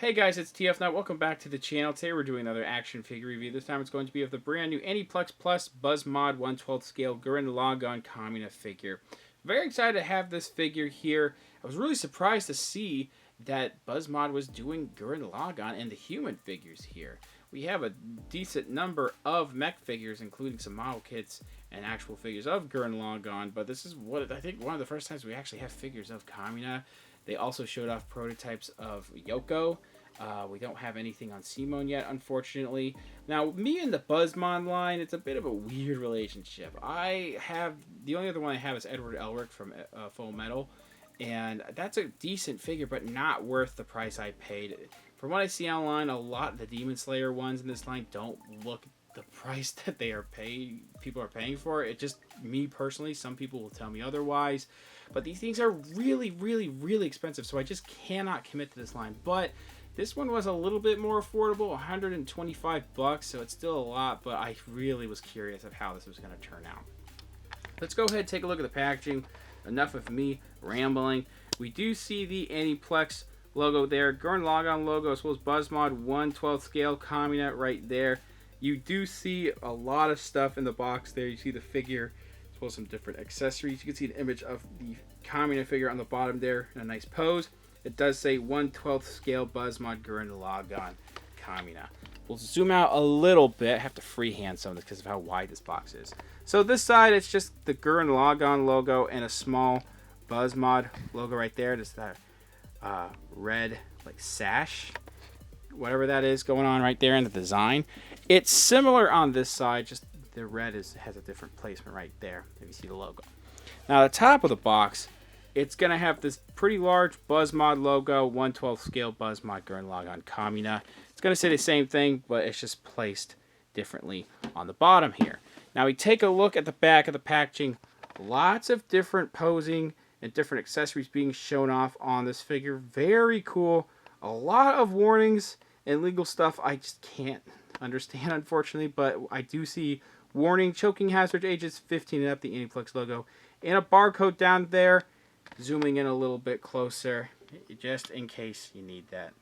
Hey guys, it's TF Knight. Welcome back to the channel. Today we're doing another action figure review. This time it's going to be of the brand new Aniplex Plus BUZZmod 1/12 scale Gurren Lagann Kamina figure. Very excited to have this figure here. I was really surprised to see that BUZZmod was doing Gurren Lagann and the human figures here. We have a decent number of mech figures, including some model kits and actual figures of Gurren Lagann, but this is what I think one of the first times we actually have figures of Kamina. They also showed off prototypes of Yoko. We don't have anything on Simone yet, unfortunately. Now, me and the BUZZmod line, it's a bit of a weird relationship. The only other one I have is Edward Elric from Full Metal, and that's a decent figure, but not worth the price I paid. From what I see online, a lot of the Demon Slayer ones in this line don't look the price that people are paying for it. Just me personally, some people will tell me otherwise, but these things are really expensive, so I just cannot commit to this line. But this one was a little bit more affordable, 125 bucks, so it's still a lot, but I really was curious of how this was going to turn out. Let's go ahead and take a look at the packaging. Enough of me rambling. We do see the Aniplex logo there, Gurren Lagann logo, as well as BUZZmod 1/12 scale Kamina right there. You do see a lot of stuff in the box there. You see the figure, as well as some different accessories. You can see an image of the Kamina figure on the bottom there in a nice pose. It does say 1/12 scale BUZZmod Gurren Lagann Kamina. We'll zoom out a little bit. I have to freehand some of this because of how wide this box is. So this side, it's just the Gurren Lagann logo and a small BUZZmod logo right there. Just that red like sash, whatever that is going on right there in the design. It's similar on this side, just the red has a different placement right there if you see the logo. Now the top of the box, it's going to have this pretty large BUZZmod logo, 1/12 scale BUZZmod Gurren Lagann Kamina. It's going to say the same thing, but it's just placed differently on the bottom here. Now we take a look at the back of the packaging. Lots of different posing and different accessories being shown off on this figure. Very cool. A lot of warnings and legal stuff I just can't understand, unfortunately, but I do see warning, choking hazard, ages 15 and up, the Aniplex logo, and a barcode down there. Zooming in a little bit closer, just in case you need that.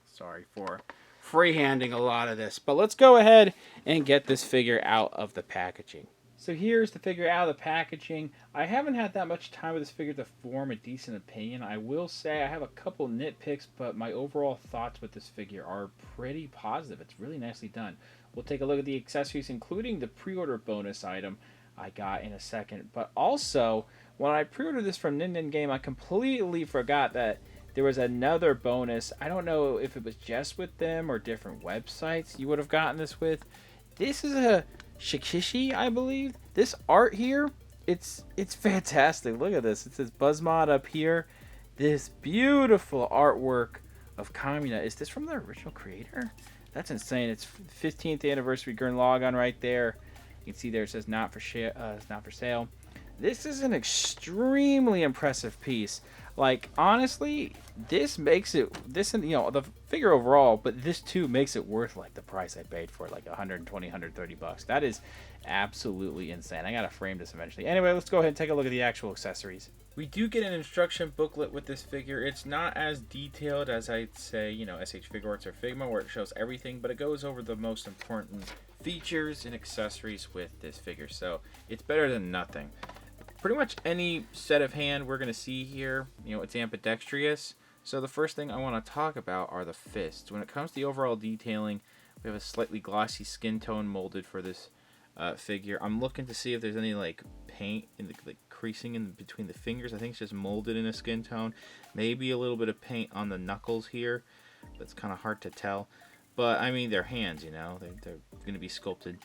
Sorry for freehanding a lot of this, but let's go ahead and get this figure out of the packaging. So here's the figure out of the packaging. I haven't had that much time with this figure to form a decent opinion. I will say I have a couple nitpicks, but my overall thoughts with this figure are pretty positive. It's really nicely done. We'll take a look at the accessories, including the pre-order bonus item I got in a second. But also, when I pre-ordered this from Nin-Nin Game, I completely forgot that there was another bonus. I don't know if it was just with them or different websites you would have gotten this with. This is a Shikishi, I believe. This art here, it's fantastic. Look at this. It says BUZZmod up here. This beautiful artwork of Kamina. Is this from the original creator? That's insane. It's 15th anniversary Gurren Lagann right there. You can see there it says not for sale. This is an extremely impressive piece. Like, honestly, this makes it, the figure overall, but this too makes it worth like the price I paid for it, like 120, 130 bucks. That is absolutely insane. I gotta frame this eventually. Anyway, let's go ahead and take a look at the actual accessories. We do get an instruction booklet with this figure. It's not as detailed as I'd say, SH Figure Arts or Figma, where it shows everything, but it goes over the most important features and accessories with this figure, so it's better than nothing. Pretty much any set of hand we're going to see here, it's ambidextrous. So the first thing I want to talk about are the fists. When it comes to the overall detailing, we have a slightly glossy skin tone molded for this figure. I'm looking to see if there's any like paint in the creasing in between the fingers. I think it's just molded in a skin tone. Maybe a little bit of paint on the knuckles here. That's kind of hard to tell. But I mean, they're hands, they're going to be sculpted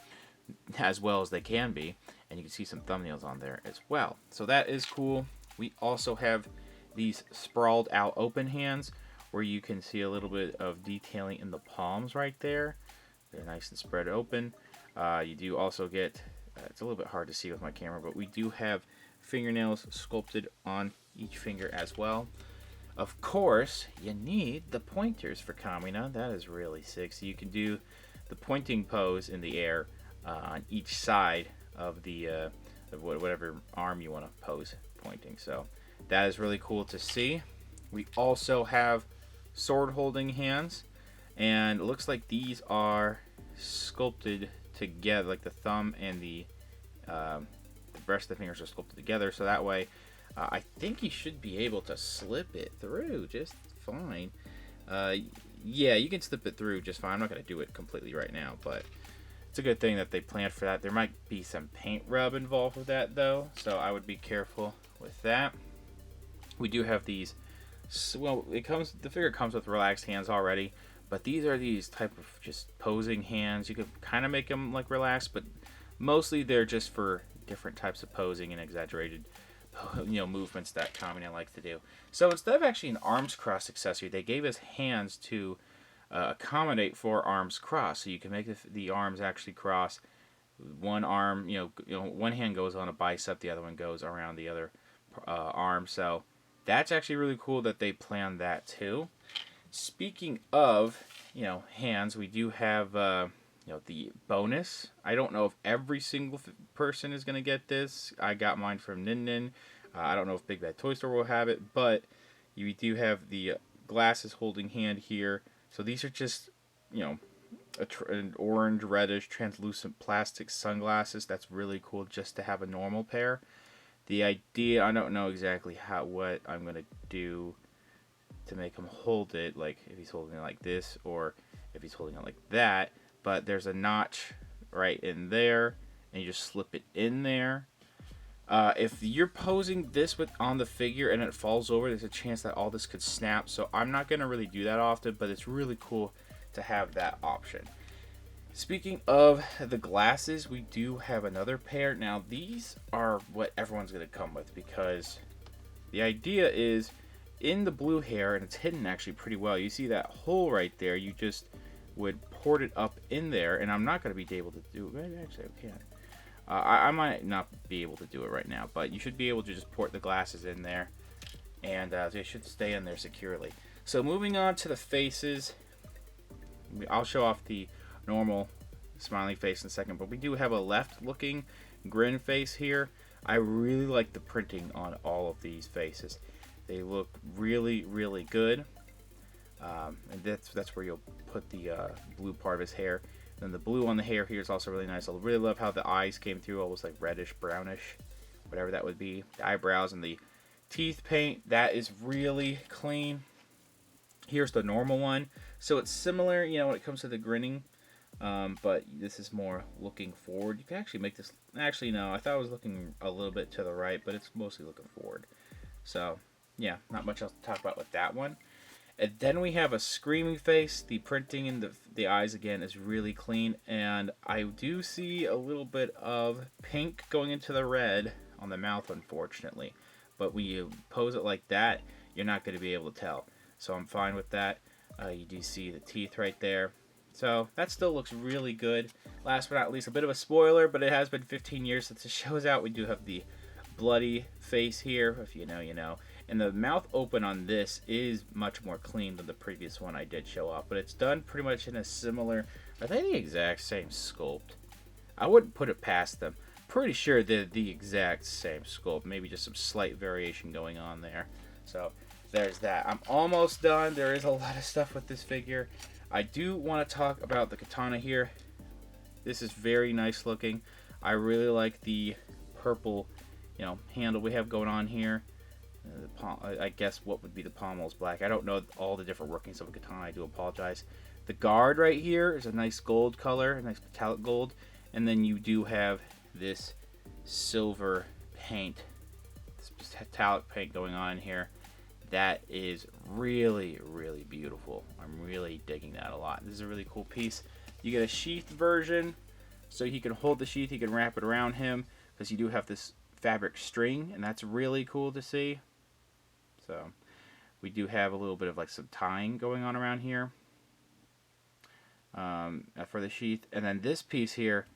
as well as they can be, and you can see some thumbnails on there as well, so that is cool. We also have these sprawled out open hands where you can see a little bit of detailing in the palms right there. They're nice and spread open. You do also get, it's a little bit hard to see with my camera, but we do have fingernails sculpted on each finger as well. Of course, you need the pointers for Kamina. That is really sick. So you can do the pointing pose in the air on each side of the whatever arm you want to pose pointing. So that is really cool to see. We also have sword holding hands, and it looks like these are sculpted together, like the thumb and the rest of the fingers are sculpted together, so that way I think you should be able to slip it through just fine. Yeah, you can slip it through just fine. I'm not going to do it completely right now, but it's a good thing that they planned for that. There might be some paint rub involved with that, though, so I would be careful with that. We do have these, well, the figure comes with relaxed hands already, but these are these type of just posing hands. You could kind of make them like relaxed, but mostly they're just for different types of posing and exaggerated, movements that Kamina likes to do. So instead of actually an arms cross accessory, they gave us hands to accommodate for arms cross. So you can make the arms actually cross. One arm, one hand goes on a bicep, the other one goes around the other arm. So that's actually really cool that they planned that too. Speaking of, hands, we do have the bonus. I don't know if every single person is going to get this. I got mine from Nin-Nin. I don't know if Big Bad Toy Store will have it, but you do have the glasses holding hand here. So these are just, an orange, reddish, translucent plastic sunglasses. That's really cool just to have a normal pair. The idea, I don't know exactly what I'm going to do to make him hold it, like if he's holding it like this or if he's holding it like that. But there's a notch right in there, and you just slip it in there. If you're posing this on the figure and it falls over, there's a chance that all this could snap. So I'm not going to really do that often, but it's really cool to have that option. Speaking of the glasses, we do have another pair. Now, these are what everyone's going to come with, because the idea is in the blue hair, and it's hidden actually pretty well. You see that hole right there. You just would port it up in there, and I'm not going to be able to do it. Actually, I can. I might not be able to do it right now, but you should be able to just port the glasses in there, and they should stay in there securely. So moving on to the faces, I'll show off the normal smiley face in a second, but we do have a left-looking grin face here. I really like the printing on all of these faces. They look really, really good. And that's where you'll put the blue part of his hair. Then the blue on the hair here is also really nice. I really love how the eyes came through, almost like reddish, brownish, whatever that would be. The eyebrows and the teeth paint, that is really clean. Here's the normal one. So it's similar, when it comes to the grinning, but this is more looking forward. You can actually make this, actually no, I thought it was looking a little bit to the right, but it's mostly looking forward. So yeah, not much else to talk about with that one. And then we have a screaming face. The printing in the eyes, again, is really clean. And I do see a little bit of pink going into the red on the mouth, unfortunately. But when you pose it like that, you're not going to be able to tell. So I'm fine with that. You do see the teeth right there. So that still looks really good. Last but not least, a bit of a spoiler, but it has been 15 years since the show's out. We do have the bloody face here. If you know, you know. And the mouth open on this is much more clean than the previous one I did show off. But it's done pretty much in a similar... Are they the exact same sculpt? I wouldn't put it past them. Pretty sure they're the exact same sculpt. Maybe just some slight variation going on there. So there's that. I'm almost done. There is a lot of stuff with this figure. I do want to talk about the katana here. This is very nice looking. I really like the purple, handle we have going on here. I guess what would be the pommel is black. I don't know all the different workings of a katana. I do apologize. The guard right here is a nice gold color, a nice metallic gold. And then you do have this silver paint, this metallic paint going on here. That is really, really beautiful. I'm really digging that a lot. This is a really cool piece. You get a sheath version, so he can hold the sheath. He can wrap it around him, because you do have this fabric string, and that's really cool to see. So we do have a little bit of like some tying going on around here for the sheath. And then this piece here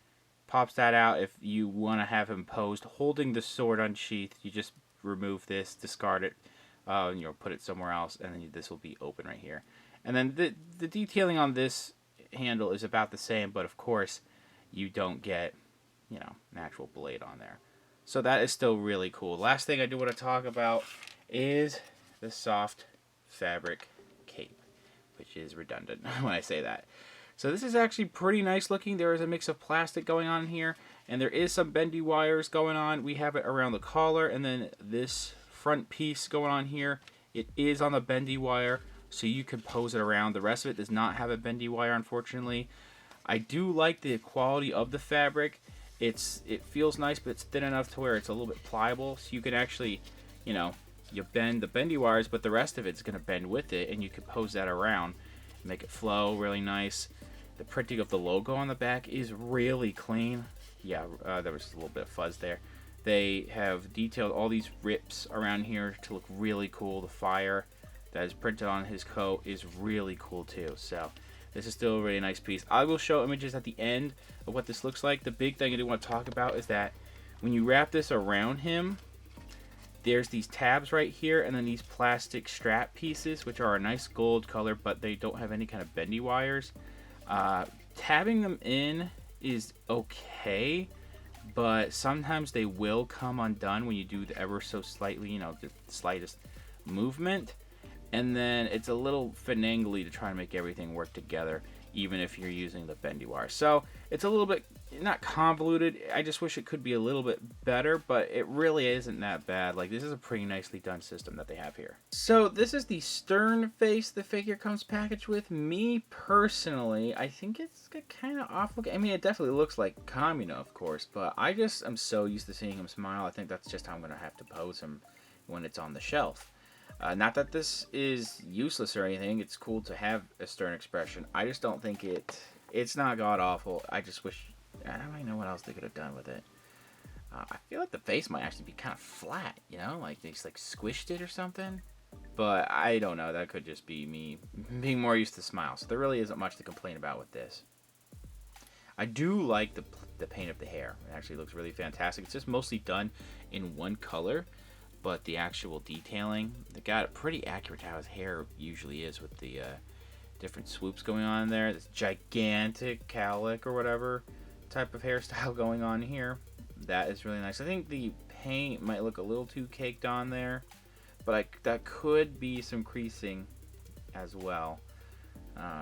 pops that out. If you want to have him posed holding the sword unsheathed, you just remove this, discard it, put it somewhere else, and then this will be open right here. And then the detailing on this handle is about the same, but of course you don't get an actual blade on there. So that is still really cool. Last thing I do want to talk about is the soft fabric cape. which is redundant when I say that. So this is actually pretty nice looking. There is a mix of plastic going on here, and there is some bendy wires going on. We have it around the collar, and then this front piece going on here. It is on the bendy wire, so you can pose it around. The rest of it does not have a bendy wire, unfortunately. I do like the quality of the fabric. It feels nice, but it's thin enough to where it's a little bit pliable, so you can actually, you know, you bend the bendy wires, but the rest of it's going to bend with it, and you can pose that around, make it flow really nice. The printing of the logo on the back is really clean. Yeah, there was a little bit of fuzz there. They have detailed all these rips around here to look really cool. The fire that is printed on his coat is really cool too. So this is still a really nice piece. I will show images at the end of what this looks like. The big thing I do want to talk about is that when you wrap this around him, there's these tabs right here, and then these plastic strap pieces, which are a nice gold color, but they don't have any kind of bendy wires. Tabbing them in is okay, but sometimes they will come undone when you do the ever so slightly, you know, the slightest movement, and then it's a little finagly to try and make everything work together, even if you're using the bendy wire. So it's a little bit not convoluted. I just wish it could be a little bit better, but it really isn't that bad. Like, this is a pretty nicely done system that they have here. So this is the stern face the figure comes packaged with. Me personally, I think it's kind of off looking. I mean, it definitely looks like Kamina, of course, but I just am so used to seeing him smile. I think that's just how I'm gonna have to pose him when it's on the shelf. Not that this is useless or anything. It's cool to have a stern expression. I just don't think it's not god awful. I just wish, I don't really know what else they could have done with it. I feel like the face might actually be kind of flat, you know, like they just like squished it or something. But I don't know. That could just be me being more used to smile. So there really isn't much to complain about with this. I do like the paint of the hair. It actually looks really fantastic. It's just mostly done in one color. But the actual detailing, they got it pretty accurate to how his hair usually is with the different swoops going on in there. This gigantic cowlick or whatever type of hairstyle going on here. That is really nice. I think the paint might look a little too caked on there, but that could be some creasing as well.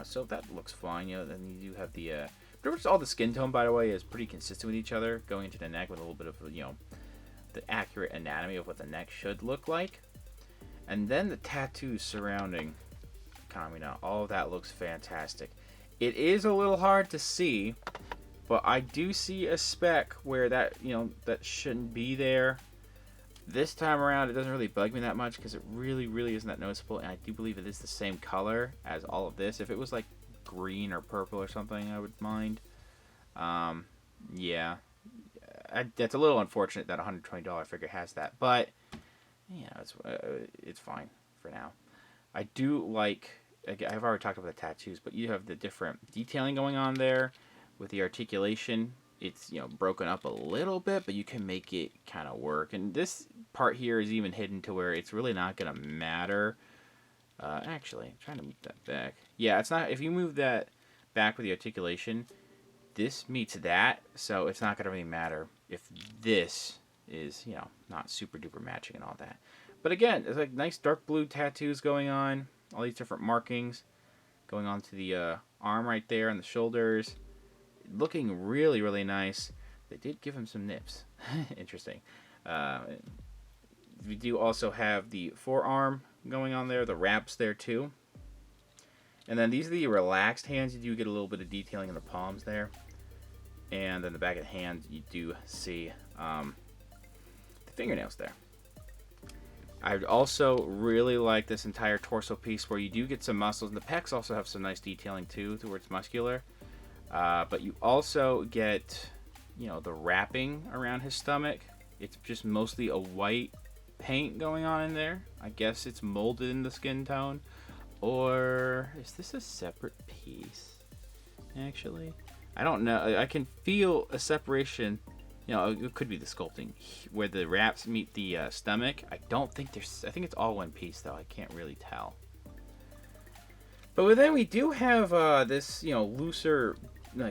So that looks fine. You know, then you do have the pretty much all the skin tone, by the way, is pretty consistent with each other, going into the neck with a little bit of, you know, the accurate anatomy of what the neck should look like. And then the tattoos surrounding Kamina, all of that looks fantastic. It is a little hard to see, but I do see a speck where that, you know, that shouldn't be there. This time around, it doesn't really bug me that much because it really isn't that noticeable, and I do believe it is the same color as all of this. If it was like green or purple or something, I would mind. Yeah. That's a little unfortunate that $120 figure has that, but you know, it's fine for now. I do like, I've already talked about the tattoos, but you have the different detailing going on there with the articulation. It's, you know, broken up a little bit, but you can make it kind of work. And this part here is even hidden to where it's really not going to matter. Actually, I'm trying to move that back. Yeah, it's not, if you move that back with the articulation, this meets that, so it's not going to really matter if this is, you know, not super duper matching and all that. But again, there's like nice dark blue tattoos going on, all these different markings going on to the arm right there and the shoulders. Looking really nice. They did give him some nips. Interesting. We do also have the forearm going on there, the wraps there too. And then these are the relaxed hands. You do get a little bit of detailing in the palms there. And then the back of the hand, you do see the fingernails there. I also really like this entire torso piece where you do get some muscles. And the pecs also have some nice detailing too, to where it's muscular. But you also get, you know, the wrapping around his stomach. It's just mostly a white paint going on in there. I guess it's molded in the skin tone. Or is this a separate piece, actually? I don't know. I can feel a separation. You know, it could be the sculpting where the wraps meet the stomach. I don't think there's. I think it's all one piece, though. I can't really tell. But then we do have this, you know, looser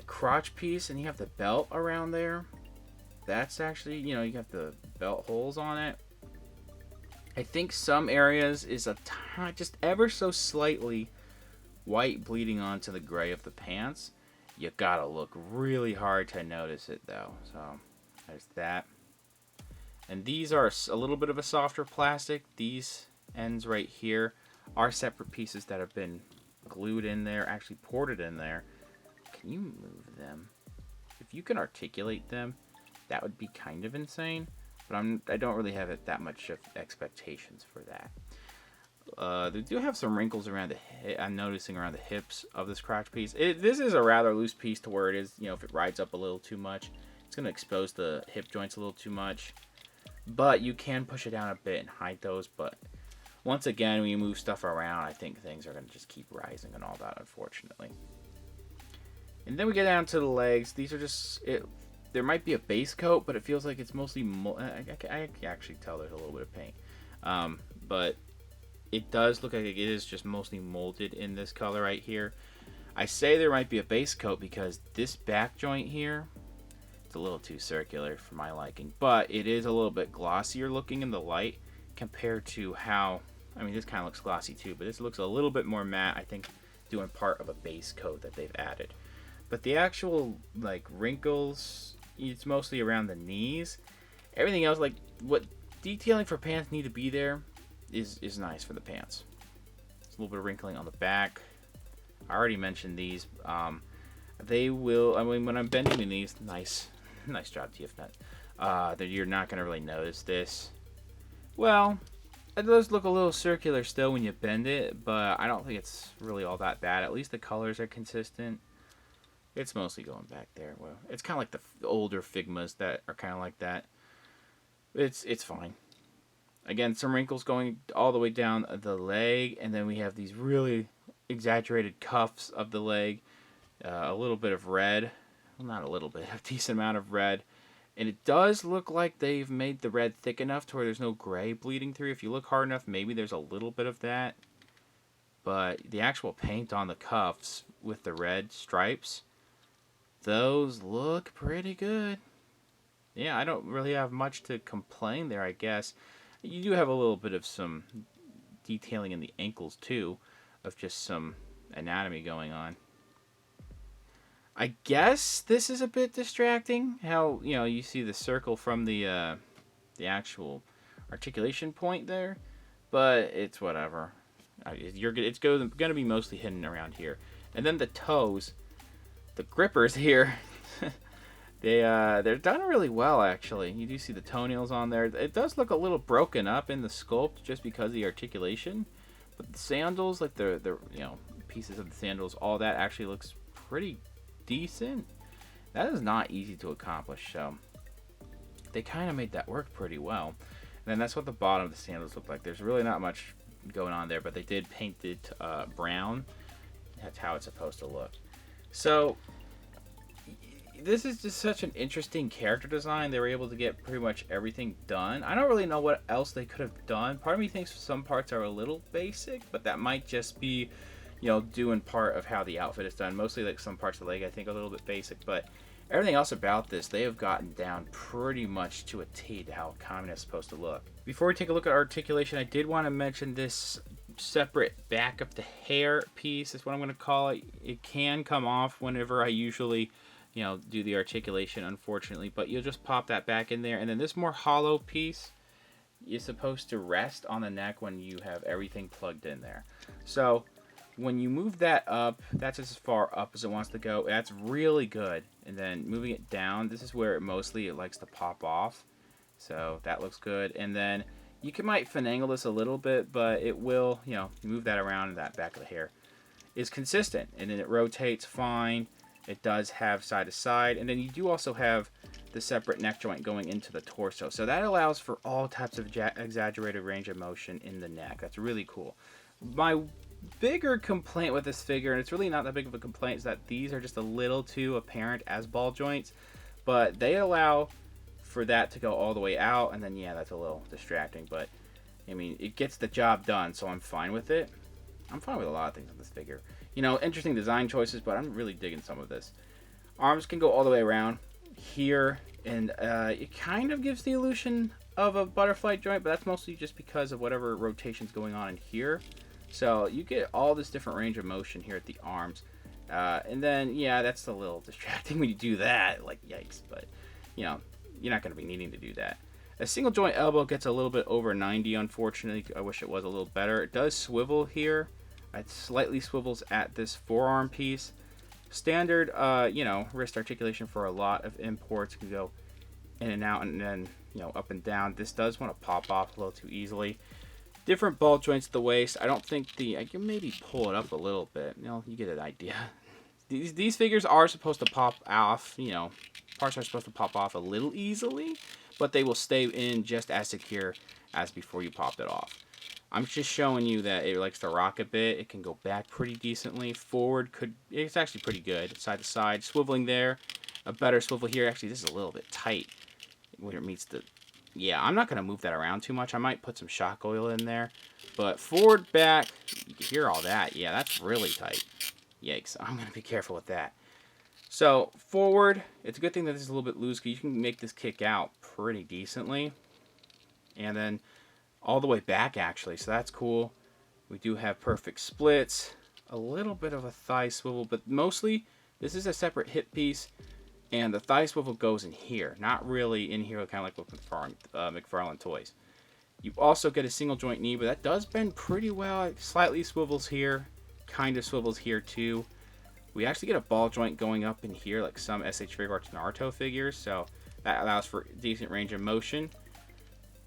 crotch piece, and you have the belt around there. That's actually, you know, you have the belt holes on it. I think some areas is just ever so slightly white bleeding onto the gray of the pants. You gotta look really hard to notice it though. So there's that. And these are a little bit of a softer plastic. These ends right here are separate pieces that have been glued in there, actually ported in there. Can you move them? If you can articulate them, that would be kind of insane. But I don't really have that much of expectations for that. They do have some wrinkles around the I'm noticing around the hips of this crotch piece. This is a rather loose piece to where it is, you know, if it rides up a little too much, it's going to expose the hip joints a little too much. But you can push it down a bit and hide those. But once again, when you move stuff around, I think things are going to just keep rising and all that, unfortunately. And then we get down to the legs. These are just... there might be a base coat, but it feels like it's mostly... I can actually tell there's a little bit of paint. But it does look like it is just mostly molded in this color right here. I say there might be a base coat because this back joint here... a little too circular for my liking, but it is a little bit glossier looking in the light compared to how, I mean, this kind of looks glossy too, but this looks a little bit more matte, I think, doing part of a base coat that they've added. But the actual, like, wrinkles, it's mostly around the knees. Everything else, like, what detailing for pants need to be there is nice for the pants. It's a little bit of wrinkling on the back. I already mentioned these. They will, I mean, when I'm bending these, nice job, TFNet. That you're not going to really notice this. Well, it does look a little circular still when you bend it, but I don't think it's really all that bad. At least the colors are consistent. It's mostly going back there. Well, it's kind of like the older Figmas that are kind of like that. It's fine. Again, some wrinkles going all the way down the leg, and then we have these really exaggerated cuffs of the leg. A little bit of red. Well, not a little bit, a decent amount of red. And it does look like they've made the red thick enough to where there's no gray bleeding through. If you look hard enough, maybe there's a little bit of that. But the actual paint on the cuffs with the red stripes, those look pretty good. Yeah, I don't really have much to complain there, I guess. You do have a little bit of some detailing in the ankles, too, of just some anatomy going on. I guess this is a bit distracting. How, you know, you see the circle from the actual articulation point there, but it's whatever. It's going to be mostly hidden around here. And then the toes, the grippers here, they're done really well actually. You do see the toenails on there. It does look a little broken up in the sculpt just because of the articulation, but the sandals, like the you know, pieces of the sandals, all that actually looks pretty decent. That is not easy to accomplish, so they kind of made that work pretty well. And then that's what the bottom of the sandals look like. There's really not much going on there, but they did paint it brown. That's how it's supposed to look. So this is just such an interesting character design. They were able to get pretty much everything done. I don't really know what else they could have done. Part of me thinks some parts are a little basic, but that might just be, you know, doing part of how the outfit is done. Mostly like some parts of the leg I think are a little bit basic, but everything else about this, they have gotten down pretty much to a T to how Kamina is supposed to look. Before we take a look at articulation, I did want to mention this separate back of the hair piece is what I'm going to call it. It can come off whenever I usually, you know, do the articulation, unfortunately, but you'll just pop that back in there. And then this more hollow piece is supposed to rest on the neck when you have everything plugged in there. So when you move that up, that's as far up as it wants to go. That's really good. And then moving it down, this is where it likes to pop off. So that looks good. And then you might finagle this a little bit, but it will, you know, move that around, and that back of the hair is consistent. And then it rotates fine. It does have side to side. And then you do also have the separate neck joint going into the torso. So that allows for all types of exaggerated range of motion in the neck. That's really cool. My bigger complaint with this figure, and it's really not that big of a complaint, is that these are just a little too apparent as ball joints, but they allow for that to go all the way out, and then yeah, that's a little distracting, but I mean, it gets the job done, so I'm fine with it. I'm fine with a lot of things with this figure. You know, interesting design choices, but I'm really digging some of this. Arms can go all the way around here, and it kind of gives the illusion of a butterfly joint, but that's mostly just because of whatever rotation's going on in here. So you get all this different range of motion here at the arms. And then, yeah, that's a little distracting when you do that. Like, yikes. But, you know, you're not going to be needing to do that. A single joint elbow gets a little bit over 90, unfortunately. I wish it was a little better. It does swivel here. It slightly swivels at this forearm piece. Standard, you know, wrist articulation for a lot of imports. Can go in and out and then, you know, up and down. This does want to pop off a little too easily. Different ball joints at the waist. I don't think I can maybe pull it up a little bit. You know, you get an idea. These figures are supposed to pop off, you know, parts are supposed to pop off a little easily, but they will stay in just as secure as before you popped it off. I'm just showing you that it likes to rock a bit. It can go back pretty decently. Forward it's actually pretty good. Side to side, swiveling there. A better swivel here. Actually, this is a little bit tight when it meets the... Yeah, I'm not going to move that around too much. I might put some shock oil in there. But forward, back, you can hear all that. Yeah, that's really tight. Yikes, I'm going to be careful with that. So, forward, it's a good thing that this is a little bit loose, because you can make this kick out pretty decently. And then all the way back, actually, so that's cool. We do have perfect splits. A little bit of a thigh swivel, but mostly, this is a separate hip piece. And the thigh swivel goes in here, not really in here, kind of like with McFarlane toys. You also get a single joint knee, but that does bend pretty well. It slightly swivels here, kind of swivels here too. We actually get a ball joint going up in here, like some SH Figuarts Naruto figures, so that allows for decent range of motion.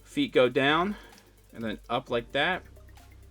Feet go down, and then up like that.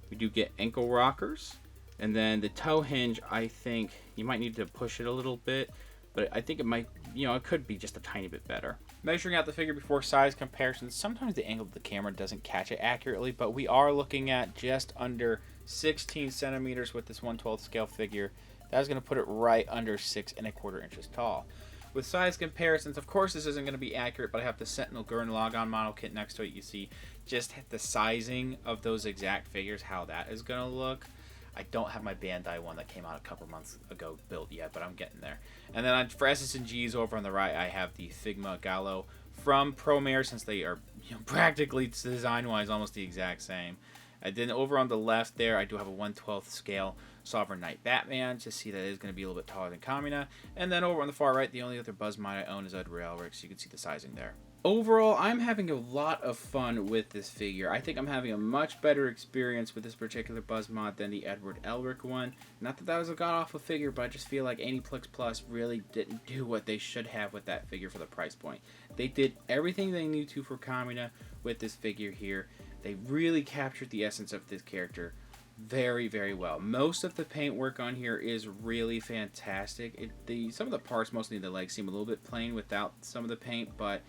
We do get ankle rockers, and then the toe hinge, I think you might need to push it a little bit. But I think it might, you know, it could be just a tiny bit better. Measuring out the figure before size comparisons, sometimes the angle of the camera doesn't catch it accurately, but we are looking at just under 16 centimeters with this 1/12 scale figure. That's going to put it right under 6 1/4 inches tall. With size comparisons, of course this isn't going to be accurate, but I have the Sentinel Gurren Lagann model kit next to it. You see just the sizing of those exact figures, how that is going to look. I don't have my Bandai one that came out a couple months ago built yet, but I'm getting there. And then for SS&Gs over on the right, I have the Figma Gallo from Promare, since they are, you know, practically design-wise almost the exact same. And then over on the left there, I do have a 1/12 scale Sovereign Knight Batman. Just see that it is going to be a little bit taller than Kamina. And then over on the far right, the only other BUZZmod I own is Edward Elric, so you can see the sizing there. Overall, I'm having a lot of fun with this figure. I think I'm having a much better experience with this particular BUZZmod than the Edward Elric one. Not that that was a god-awful figure, but I just feel like Aniplex Plus really didn't do what they should have with that figure for the price point. They did everything they needed to for Kamina with this figure here. They really captured the essence of this character very, very well. Most of the paint work on here is really fantastic. Some of the parts, mostly the legs, seem a little bit plain without some of the paint, but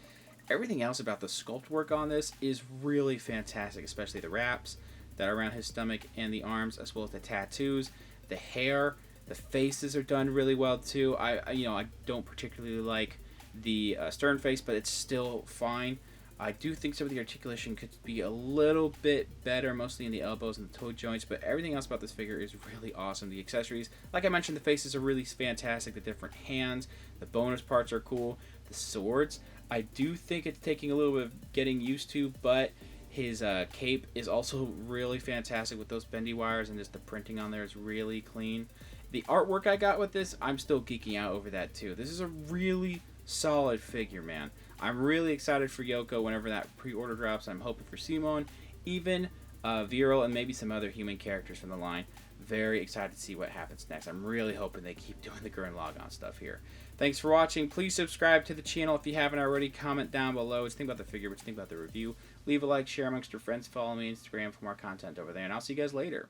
everything else about the sculpt work on this is really fantastic, especially the wraps that are around his stomach and the arms, as well as the tattoos, the hair, the faces are done really well too. I don't particularly like the stern face, but it's still fine. I do think some of the articulation could be a little bit better, mostly in the elbows and the toe joints, but everything else about this figure is really awesome. The accessories, like I mentioned, the faces are really fantastic. The different hands, the bonus parts are cool. The swords, I do think it's taking a little bit of getting used to, but his cape is also really fantastic with those bendy wires, and just the printing on there is really clean. The artwork I got with this, I'm still geeking out over that too. This is a really solid figure, man. I'm really excited for Yoko whenever that pre-order drops. I'm hoping for Simone, even Viral, and maybe some other human characters from the line. Very excited to see what happens next. I'm really hoping they keep doing the Gurren Lagann stuff here. Thanks for watching. Please subscribe to the channel if you haven't already. Comment down below what you think about the figure, what you think about the review. Leave a like, share amongst your friends. Follow me on Instagram for more content over there, and I'll see you guys later.